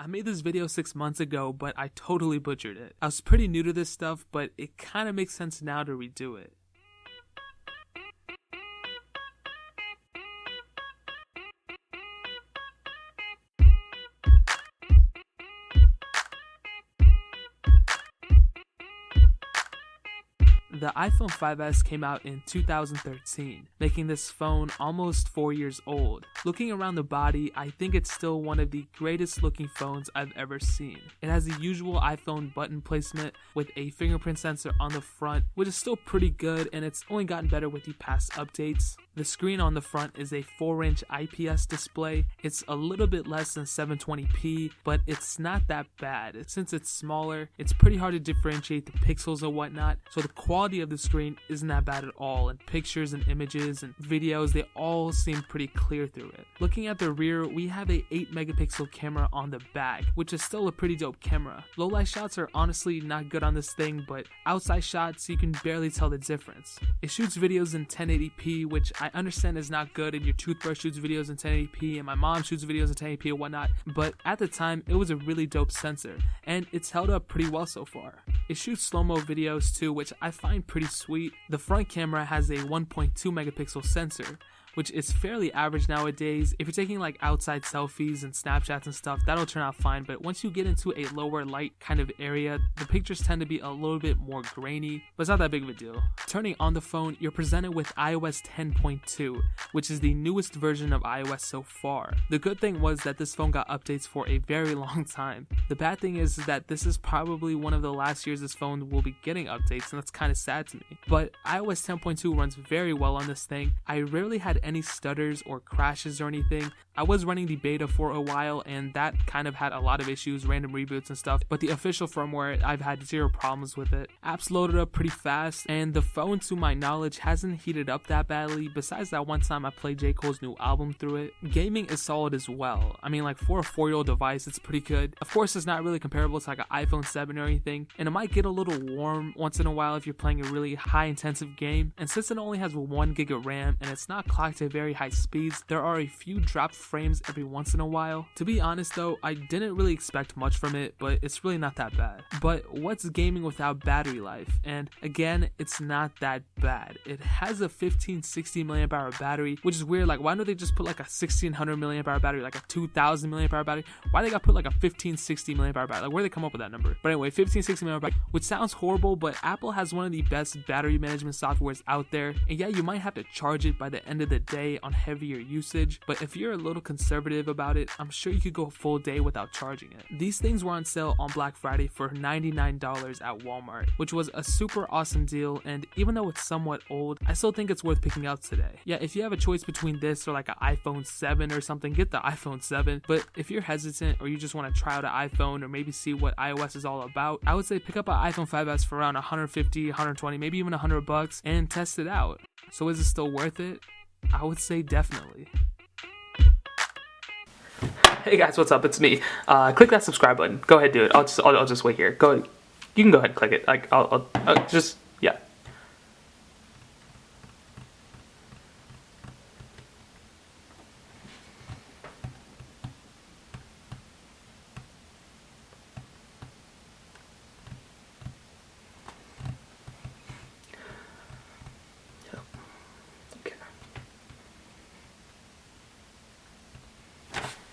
I made this video 6 months ago, but I totally butchered it. I was pretty new to this stuff, but it kinda makes sense now to redo it. The iPhone 5S came out in 2013, making this phone almost 4 years old. Looking around the body, I think it's still one of the greatest looking phones I've ever seen. It has the usual iPhone button placement with a fingerprint sensor on the front, which is still pretty good, and it's only gotten better with the past updates. The screen on the front is a 4-inch IPS display. It's a little bit less than 720p, but it's not that bad. Since it's smaller, it's pretty hard to differentiate the pixels and whatnot, so the quality of the screen isn't that bad at all, and pictures and images and videos, they all seem pretty clear through it. Looking at the rear, we have a 8 megapixel camera on the back, which is still a pretty dope camera. Low light shots are honestly not good on this thing, but outside shots you can barely tell the difference. It shoots videos in 1080p, which I understand is not good, and your toothbrush shoots videos in 1080p, and my mom shoots videos in 1080p and whatnot, but at the time it was a really dope sensor, and it's held up pretty well so far. It shoots slow-mo videos too, which I find pretty sweet. The front camera has a 1.2 megapixel sensor, which is fairly average nowadays. If you're taking like outside selfies and Snapchats and stuff, that'll turn out fine, but once you get into a lower light kind of area, the pictures tend to be a little bit more grainy, but it's not that big of a deal. Turning on the phone, you're presented with iOS 10.2, which is the newest version of iOS so far. The good thing was that this phone got updates for a very long time. The bad thing is that this is probably one of the last years this phone will be getting updates, and that's kind of sad to me. But iOS 10.2 runs very well on this thing. I rarely had any stutters or crashes or anything. I was running the beta for a while, and that kind of had a lot of issues, random reboots and stuff, but the official firmware, I've had zero problems with it. Apps loaded up pretty fast, and the phone, to my knowledge, hasn't heated up that badly, besides that one time I played J. Cole's new album through it. Gaming is solid as well. I mean, like, for a 4-year-old device, it's pretty good. Of course, it's not really comparable to like an iPhone 7 or anything, and it might get a little warm once in a while if you're playing a really high intensive game, and since it only has 1 gig of RAM and it's not clocked to very high speeds, there are a few dropped frames every once in a while. To be honest though, I didn't really expect much from it, but it's really not that bad. But what's gaming without battery life? And again, it's not that bad. It has a 1560 milliamp hour battery, which is weird. Like, why don't they just put like a 1600 milliamp hour battery, like a 2000 milliamp hour battery? Why they got put like a 1560 milliamp hour battery? Like, where they come up with that number? But anyway, 1560 milliamp hour, which sounds horrible, but Apple has one of the best battery management softwares out there. And yeah, you might have to charge it by the end of the day on heavier usage, but if you're a little conservative about it, I'm sure you could go a full day without charging it. These things were on sale on Black Friday for $99 at Walmart, which was a super awesome deal, and even though it's somewhat old, I still think it's worth picking up today. Yeah, if you have a choice between this or like an iPhone 7 or something, get the iPhone 7, but if you're hesitant or you just want to try out an iPhone or maybe see what iOS is all about, I would say pick up an iPhone 5S for around 150, 120, maybe even $100 and test it out. So is it still worth it? I would say definitely. Hey guys, what's up? It's me. Click that subscribe button. Go ahead, do it. I'll just wait here. Go. You can go ahead and click it. Like I'll just yeah.